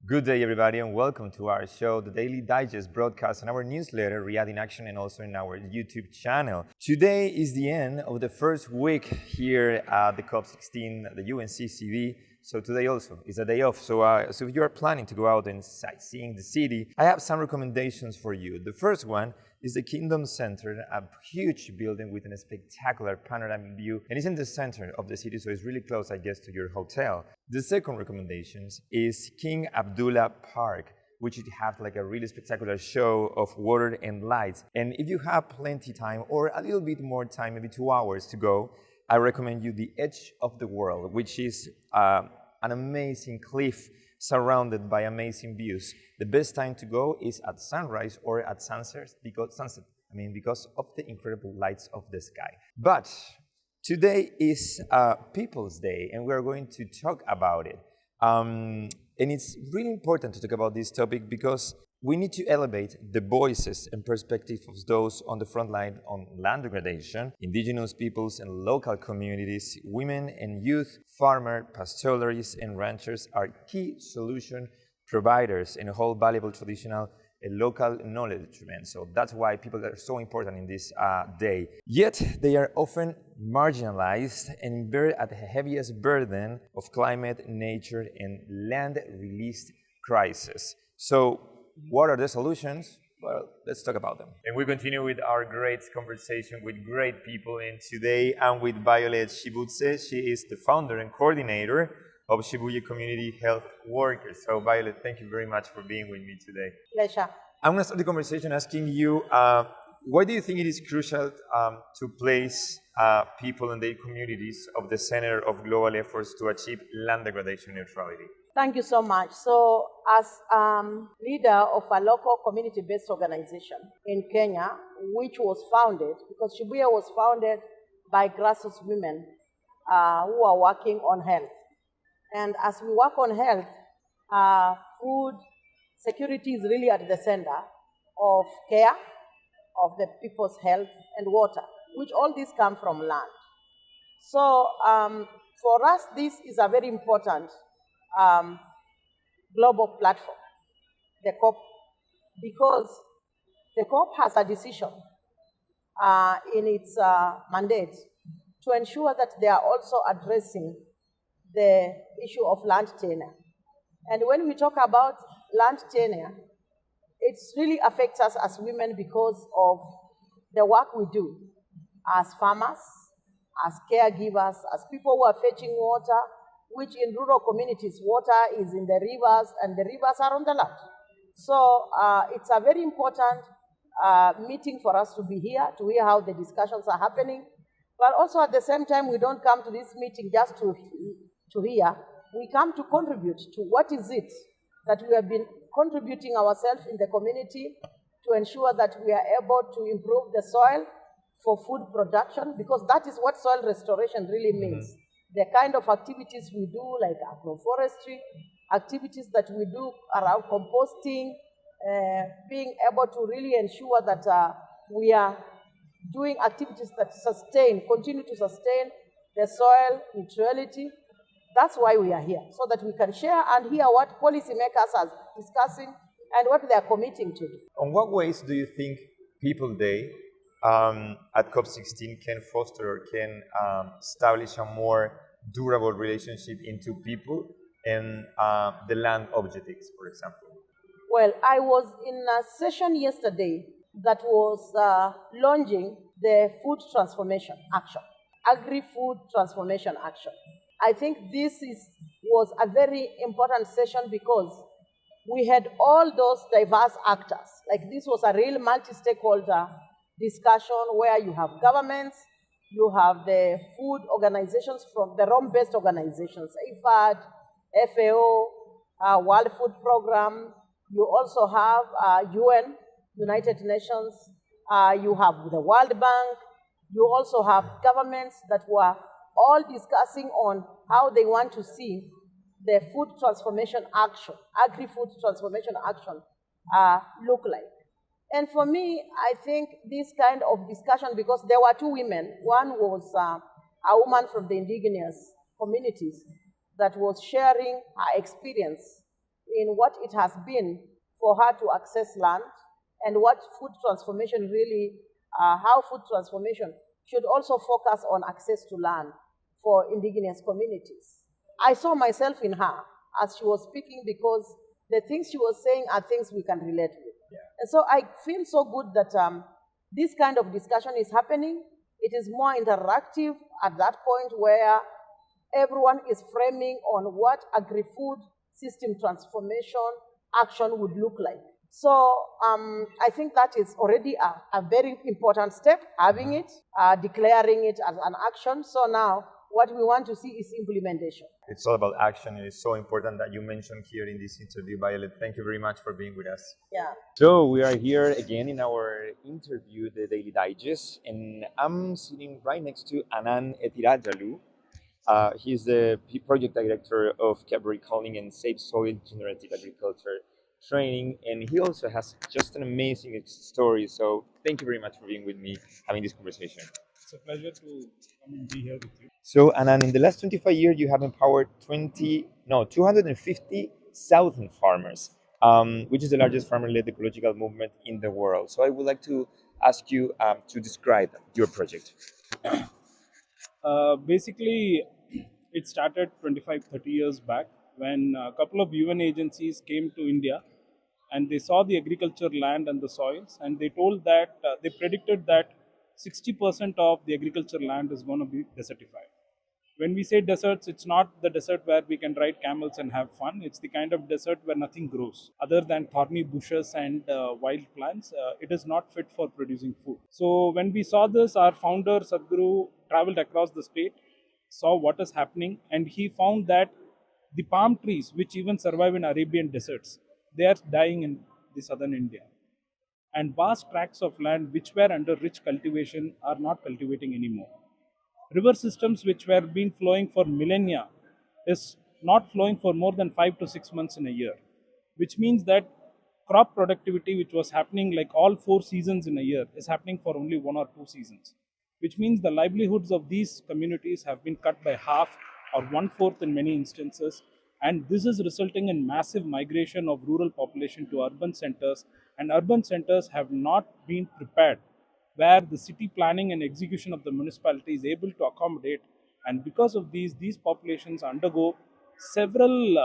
Good day, everybody, and welcome to our show, the Daily Digest broadcast on our newsletter, Riyadh in Action, and also in our YouTube channel. Today is the end of the first week here at the COP16, the UNCCV. So today also is a day off. So if you are planning to go out and sightseeing the city, I have some recommendations for you. The first one is the Kingdom Center, a huge building with a spectacular panoramic view, and it's in the center of the city, so it's really close, I guess, to your hotel. The second recommendation is King Abdullah Park, which have like a really spectacular show of water and lights. And if you have plenty time or a little bit more time, maybe 2 hours to go, I recommend you the Edge of the World, which is an amazing cliff surrounded by amazing views. The best time to go is at sunrise or at sunset because of the incredible lights of the sky. But today is People's Day, and we're going to talk about it. And it's really important to talk about this topic because we need to elevate the voices and perspectives of those on the front line on land degradation, indigenous peoples and local communities, women and youth, farmers, pastoralists and ranchers are key solution providers and hold valuable traditional and local knowledge. So that's why people are so important in this day. Yet they are often marginalized and bear at the heaviest burden of climate, nature and land release crisis. So what are the solutions? Well, let's talk about them. And we continue with our great conversation with great people. And today I'm with Violet Shibutse. She is the founder and coordinator of Shibuya Community Health Workers. So Violet, thank you very much for being with me today. Pleasure. I'm going to start the conversation asking you, why do you think it is crucial to place people and their communities of the center of global efforts to achieve land degradation neutrality? Thank you so much. So as leader of a local community-based organization in Kenya, which was founded, because Shibuya was founded by grassroots women who are working on health. And as we work on health, food security is really at the center of care of the people's health and water, which all these come from land. So for us, this is a very important global platform, the COP, because the COP has a decision in its mandate to ensure that they are also addressing the issue of land tenure. And when we talk about land tenure, it really affects us as women because of the work we do as farmers, as caregivers, as people who are fetching water, which in rural communities, water is in the rivers and the rivers are on the land. So it's a very important meeting for us to be here, to hear how the discussions are happening. But also at the same time, we don't come to this meeting just to hear. We come to contribute to what is it that we have been contributing ourselves in the community to ensure that we are able to improve the soil for food production, because that is what soil restoration really means. The kind of activities we do, like agroforestry, activities that we do around composting, being able to really ensure that we are doing activities that continue to sustain the soil neutrality. That's why we are here, so that we can share and hear what policymakers are discussing and what they are committing to do. On what ways do you think People Day at COP16 can foster or can establish a more durable relationship into people and the land objectives, for example? Well, I was in a session yesterday that was launching the food transformation action, agri-food transformation action. I think this was a very important session because we had all those diverse actors. Like, this was a real multi-stakeholder discussion where you have governments, you have the food organizations from the Rome-based organizations, IFAD, FAO, World Food Program. You also have UN, United Nations. You have the World Bank. You also have governments that were all discussing on how they want to see the food transformation action, agri-food transformation action look like. And for me, I think this kind of discussion, because there were two women. One was a woman from the indigenous communities that was sharing her experience in what it has been for her to access land and what food transformation really, how food transformation should also focus on access to land for indigenous communities. I saw myself in her as she was speaking because the things she was saying are things we can relate with. And so I feel so good that this kind of discussion is happening. It is more interactive at that point where everyone is framing on what agri-food system transformation action would look like. So I think that is already a very important step, having it, declaring it as an action. So now what we want to see is implementation. It's all about action, and it's so important that you mentioned here in this interview, Violet. Thank you very much for being with us. Yeah. So we are here again in our interview, the Daily Digest, and I'm sitting right next to Anan Etirajalu. He's the project director of Cadbury Calling and Safe Soil Generative Agriculture Training, and he also has just an amazing story. So thank you very much for being with me, having this conversation. It's a pleasure to come and be here with you. So, Anan, in the last 25 years, you have empowered 250,000 farmers, which is the largest farmer-led ecological movement in the world. So, I would like to ask you to describe your project. Basically, it started 25, 30 years back when a couple of UN agencies came to India and they saw the agriculture land and the soils, and they told that they predicted that 60% of the agriculture land is going to be desertified. When we say deserts, it's not the desert where we can ride camels and have fun. It's the kind of desert where nothing grows other than thorny bushes and wild plants. It is not fit for producing food. So when we saw this, our founder Sadhguru traveled across the state, saw what is happening, and he found that the palm trees, which even survive in Arabian deserts, they are dying in the southern India. And vast tracts of land which were under rich cultivation are not cultivating anymore. River systems which were been flowing for millennia is not flowing for more than 5 to 6 months in a year, which means that crop productivity, which was happening like all 4 seasons in a year, is happening for only 1 or 2 seasons, which means the livelihoods of these communities have been cut by half or one-fourth in many instances, and this is resulting in massive migration of rural population to urban centers, and urban centers have not been prepared, where the city planning and execution of the municipality is able to accommodate, and because of these populations undergo several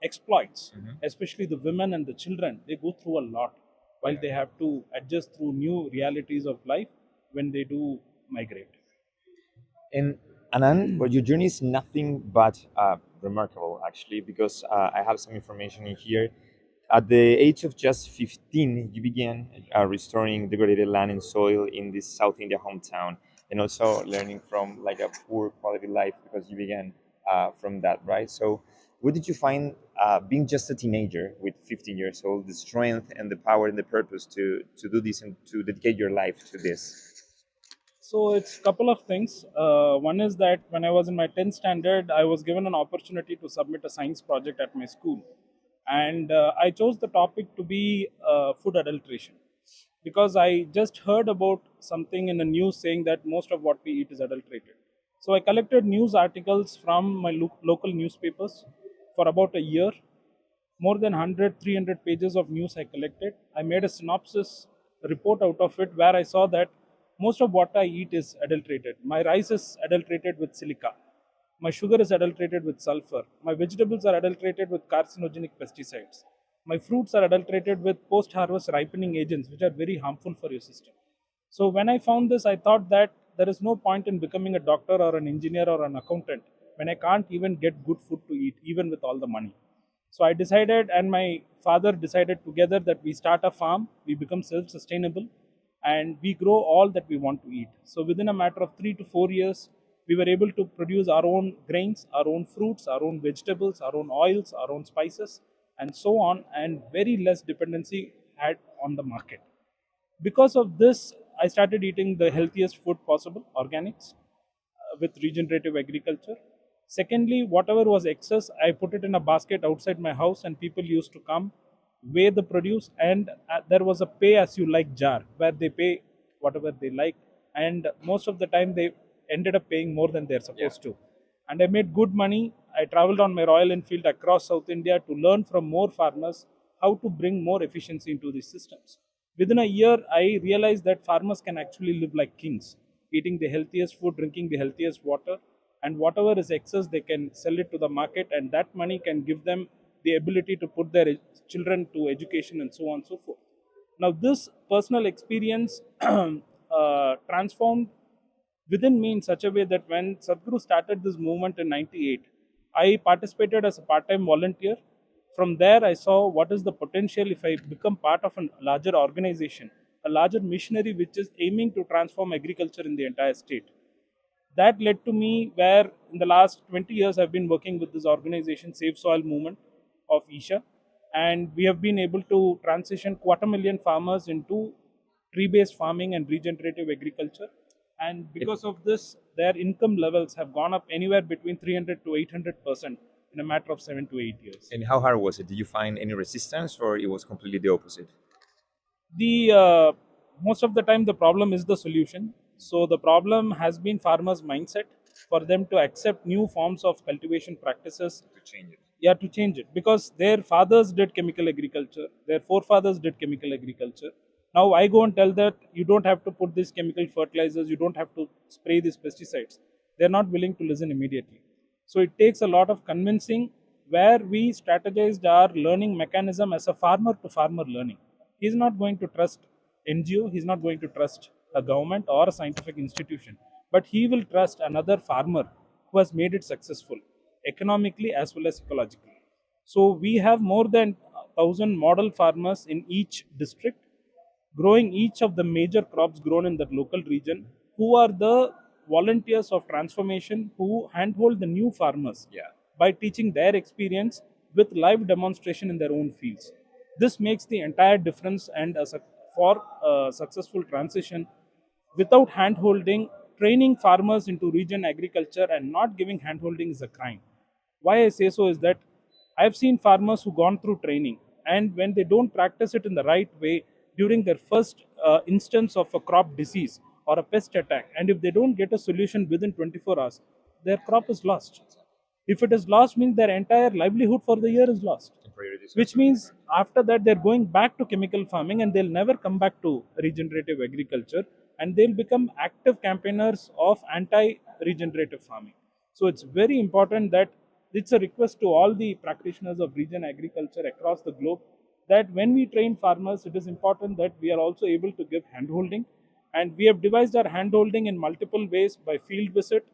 exploits, especially the women and the children. They go through a lot while they have to adjust through new realities of life when they do migrate. And Anand, well, your journey is nothing but remarkable, actually, because I have some information in here. At the age of just 15, you began restoring degraded land and soil in this South India hometown, and also learning from like a poor quality life because you began from that, right? So, what did you find being just a teenager with 15 years old, the strength and the power and the purpose to do this and to dedicate your life to this? So it's a couple of things. One is that when I was in my 10th standard, I was given an opportunity to submit a science project at my school. And I chose the topic to be food adulteration because I just heard about something in the news saying that most of what we eat is adulterated. So I collected news articles from my local newspapers for about a year. More than 100, 300 pages of news I collected. I made a synopsis report out of it where I saw that most of what I eat is adulterated. My rice is adulterated with silica. My sugar is adulterated with sulfur. My vegetables are adulterated with carcinogenic pesticides. My fruits are adulterated with post harvest ripening agents, which are very harmful for your system. So, when I found this, I thought that there is no point in becoming a doctor or an engineer or an accountant when I can't even get good food to eat, even with all the money. So, I decided, and my father decided together that we start a farm, we become self sustainable, and we grow all that we want to eat. So, within a matter of 3 to 4 years, we were able to produce our own grains, our own fruits, our own vegetables, our own oils, our own spices, and so on, and very less dependency had on the market. Because of this, I started eating the healthiest food possible, organics, with regenerative agriculture. Secondly, whatever was excess, I put it in a basket outside my house, and people used to come, weigh the produce, and there was a pay as you like jar where they pay whatever they like, and most of the time they ended up paying more than they're supposed to. And I made good money. I traveled on my Royal Enfield across South India to learn from more farmers how to bring more efficiency into these systems. Within a year, I realized that farmers can actually live like kings, eating the healthiest food, drinking the healthiest water, and whatever is excess, they can sell it to the market, and that money can give them the ability to put their children to education and so on and so forth. Now, this personal experience transformed within me in such a way that when Sadhguru started this movement in 98, I participated as a part time volunteer. From there, I saw what is the potential if I become part of a larger organization, a larger missionary which is aiming to transform agriculture in the entire state. That led to me where in the last 20 years I've been working with this organization, Save Soil Movement of Isha, and we have been able to transition 250,000 farmers into tree-based farming and regenerative agriculture. And because of this, their income levels have gone up anywhere between 300 to 800% in a matter of 7 to 8 years. And how hard was it? Did you find any resistance, or it was completely the opposite? The most of the time the problem is the solution. So the problem has been farmers mindset for them to accept new forms of cultivation practices. To change it. Yeah, to change it, because their fathers did chemical agriculture, their forefathers did chemical agriculture. Now I go and tell that you don't have to put these chemical fertilizers, you don't have to spray these pesticides. They're not willing to listen immediately. So it takes a lot of convincing, where we strategized our learning mechanism as a farmer to farmer learning. He's not going to trust NGO, he's not going to trust a government or a scientific institution, but he will trust another farmer who has made it successful economically as well as ecologically. So we have more than 1,000 model farmers in each district, growing each of the major crops grown in that local region, who are the volunteers of transformation who handhold the new farmers Yeah. by teaching their experience with live demonstration in their own fields. This makes the entire difference, and for a successful transition, without handholding, training farmers into region agriculture and not giving handholding is a crime. Why I say so is that I've seen farmers who gone through training, and when they don't practice it in the right way during their first instance of a crop disease or a pest attack, and if they don't get a solution within 24 hours, their crop is lost. If it is lost, means their entire livelihood for the year is lost. Which means after that they're going back to chemical farming and they'll never come back to regenerative agriculture, and they'll become active campaigners of anti-regenerative farming. So it's very important that it's a request to all the practitioners of regen agriculture across the globe that when we train farmers, it is important that we are also able to give handholding. And we have devised our handholding in multiple ways: by field visit,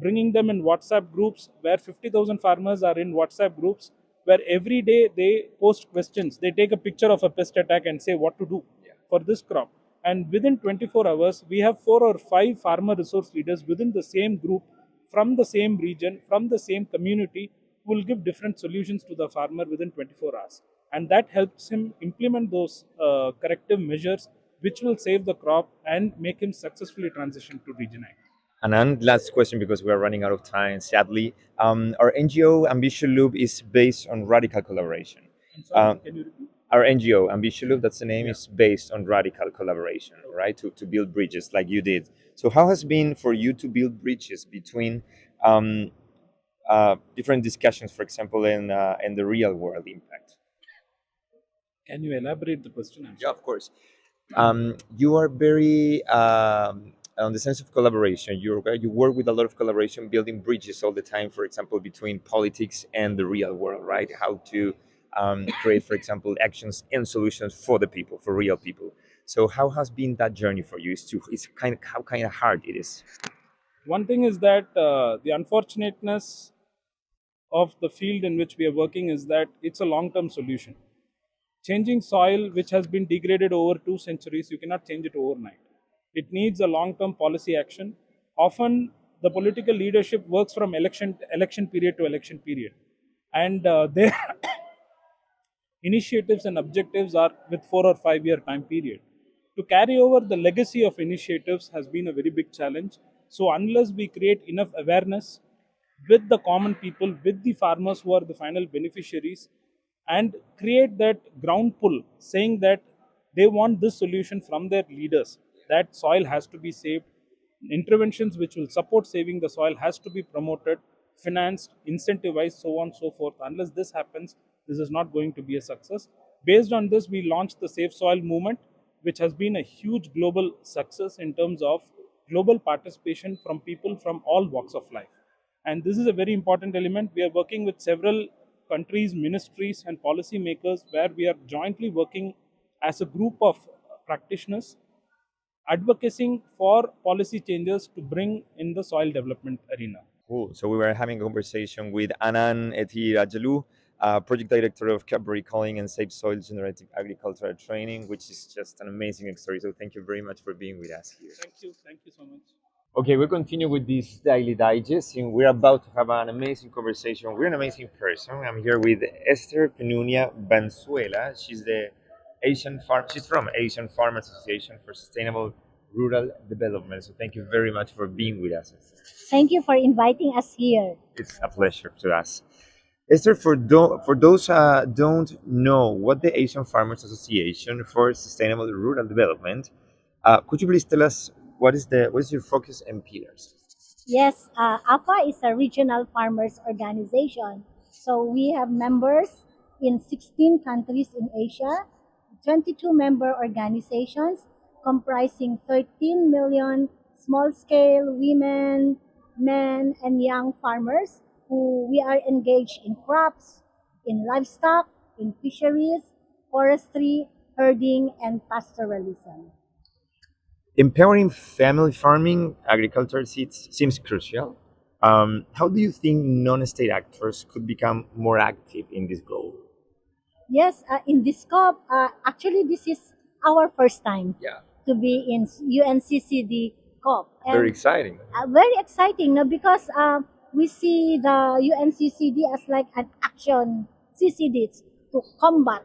bringing them in WhatsApp groups where 50,000 farmers are in WhatsApp groups, where every day they post questions. They take a picture of a pest attack and say what to do for this crop. And within 24 hours, we have 4 or 5 farmer resource leaders within the same group, from the same region, from the same community, who will give different solutions to the farmer within 24 hours. And that helps him implement those corrective measures which will save the crop and make him successfully transition to regen ag. And then last question, because we are running out of time, sadly. Our NGO Ambition Loop is based on radical collaboration. I'm sorry, Um, can you repeat? our NGO Ambition Loop, that's the name, is based on radical collaboration, right? To build bridges like you did. So how has it been for you to build bridges between different discussions, for example, in the real world impact? Can you elaborate the question? I'm Yeah, sorry. of course. You are very on the sense of collaboration. You work with a lot of collaboration, building bridges all the time. For example, between politics and the real world, right? How to create, for example, actions and solutions for the people, for real people. So, how has been that journey for you? It's kind of how kind of hard it is. One thing is that the unfortunateness of the field in which we are working is that it's a long-term solution. Changing soil which has been degraded over 2 centuries, you cannot change it overnight. It needs a long-term policy action. Often the political leadership works from election period to election period, and their initiatives and objectives are with 4 or 5 year time period. To carry over the legacy of initiatives has been a very big challenge. So unless we create enough awareness with the common people, with the farmers who are the final beneficiaries, and create that ground pull saying that they want this solution from their leaders, that soil has to be saved, interventions which will support saving the soil has to be promoted, financed, incentivized, so on and so forth. Unless this happens, this is not going to be a success. Based on this, we launched the Safe Soil movement, which has been a huge global success in terms of global participation from people from all walks of life. And this is a very important element. We are working with several countries, ministries, and policymakers where we are jointly working as a group of practitioners advocating for policy changes to bring in the soil development arena. Cool. So we were having a conversation with Anan Eti Rajalu, project director of Cadbury Calling and Safe Soil Generative Agricultural Training, which is just an amazing story. So thank you very much for being with us here. Thank you so much. Okay, we continue with this daily digest, and we're about to have an amazing conversation. We're an amazing person. I'm here with Esther Penunia Banzuela. She's She's from Asian Farm Association for Sustainable Rural Development. So thank you very much for being with us, Esther. Thank you for inviting us here. It's a pleasure to us. Esther, for those don't know what the Asian Farmers Association for Sustainable Rural Development, could you please tell us what is your focus and pillars? Yes, AFA is a regional farmers organization. So we have members in 16 countries in Asia, 22 member organizations comprising 13 million small-scale women, men, and young farmers who we are engaged in crops, in livestock, in fisheries, forestry, herding, and pastoralism. Empowering family farming agriculture seems crucial. How do you think non-state actors could become more active in this goal? Yes, in this COP, actually this is our first time Yeah, to be in UNCCD COP. very exciting. Very exciting, no? Because we see the UNCCD as like an action CCDs to combat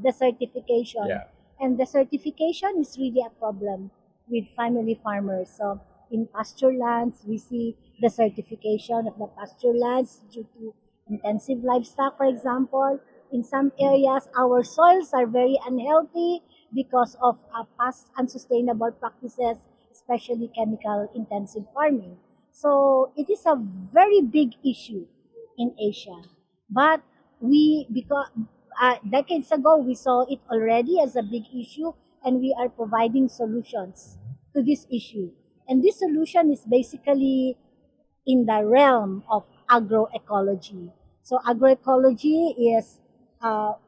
desertification. Yeah. And desertification is really a problem with family farmers. So in pasture lands, we see desertification of the pasture lands due to intensive livestock, for example. In some areas, our soils are very unhealthy because of past unsustainable practices, especially chemical intensive farming. So it is a very big issue in Asia. But because decades ago, we saw it already as a big issue, and we are providing solutions to this issue. And this solution is basically in the realm of agroecology. So agroecology is,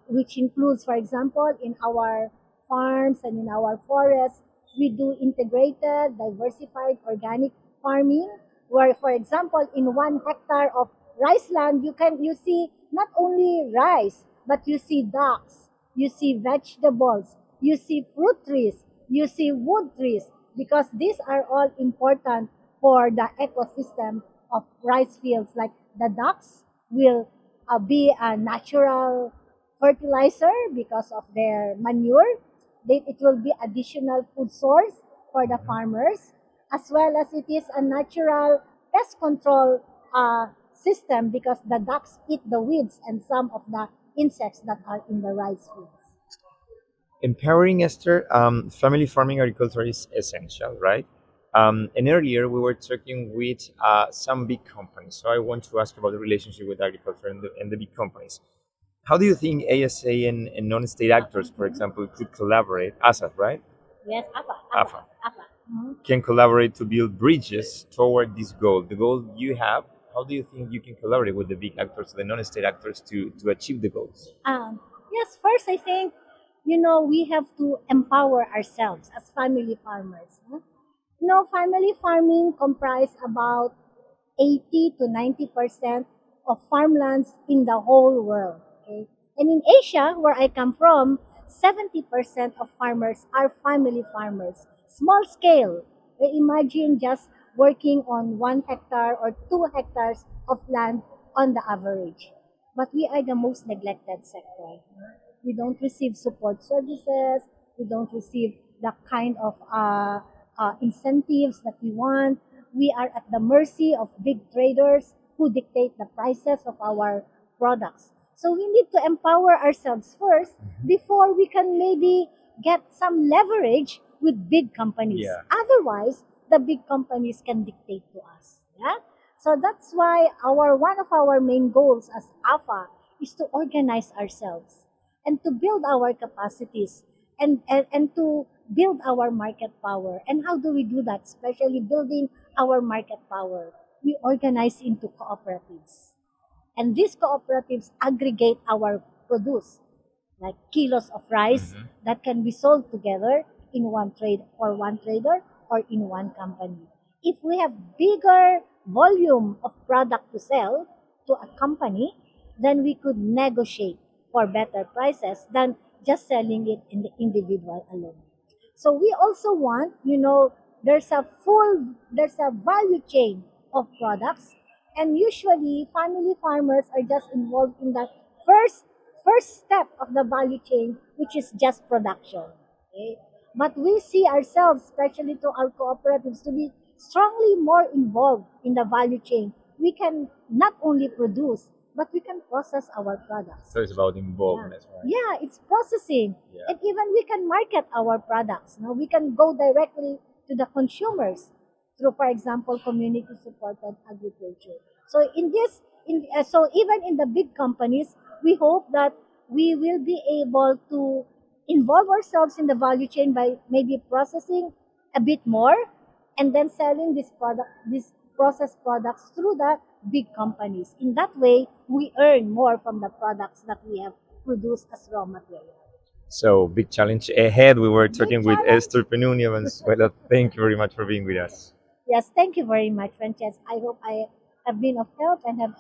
which includes, for example, in our farms and in our forests, we do integrated, diversified organic farming, where, for example, in 1 hectare of rice land, you see not only rice, but you see ducks, you see vegetables, you see fruit trees, you see wood trees, because these are all important for the ecosystem of rice fields. Like the ducks will be a natural fertilizer because of their manure. It will be additional food source for the farmers, as well as it is a natural pest control system because the ducks eat the weeds and some of the insects that are in the rice fields. Empowering, Esther, family farming agriculture is essential, right? And earlier we were talking with some big companies. So I want to ask about the relationship with agriculture and the big companies. How do you think ASA and non-state actors, for example, could collaborate? ASAP, right? Yes, AFA. AFA. AFA. Mhm. Can collaborate to build bridges toward this goal, the goal you have. How do you think you can collaborate with the big actors, the non-state actors, to achieve the goals? Yes, first I think, we have to empower ourselves as family farmers. Huh? Family farming comprise about 80 to 90% of farmlands in the whole world. Okay? And in Asia, where I come from, 70% of farmers are family farmers, small scale. Imagine just working on 1 hectare or 2 hectares of land on the average. But we are the most neglected sector. We don't receive support services. We don't receive the kind of incentives that we want. We are at the mercy of big traders who dictate the prices of our products. So we need to empower ourselves first before we can maybe get some leverage with big companies. Yeah. Otherwise, the big companies can dictate to us. Yeah. So that's why one of our main goals as AFA is to organize ourselves and to build our capacities and to build our market power. And how do we do that? Especially building our market power. We organize into cooperatives. And these cooperatives aggregate our produce, like kilos of rice that can be sold together in one trade for one trader or in one company. If we have bigger volume of product to sell to a company, then we could negotiate for better prices than just selling it in the individual alone. So we also want, there's a value chain of products, and usually family farmers are just involved in that first step of the value chain, which is just production. Okay? But we see ourselves, especially to our cooperatives, to be strongly more involved in the value chain. We can not only produce, but we can process our products. So it's about involvement, right? Yeah, it's processing. Yeah. And even we can market our products. Now we can go directly to the consumers through, for example, community supported agriculture. So so even in the big companies, we hope that we will be able to involve ourselves in the value chain by maybe processing a bit more and then selling these processed products through the big companies. In that way, we earn more from the products that we have produced as raw material. So big challenge ahead. We were talking with challenge. Esther Penunia Venezuela. Thank you very much for being with us. Yes, thank you very much, Frances. I hope I have been of help and have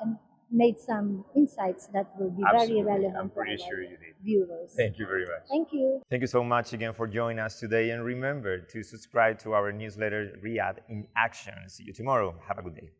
made some insights that will be Absolutely. very relevant I'm pretty to our sure you did. viewers. Thank you very much. Thank you. Thank you so much again for joining us today. And remember to subscribe to our newsletter, Riyadh in Action. See you tomorrow. Have a good day.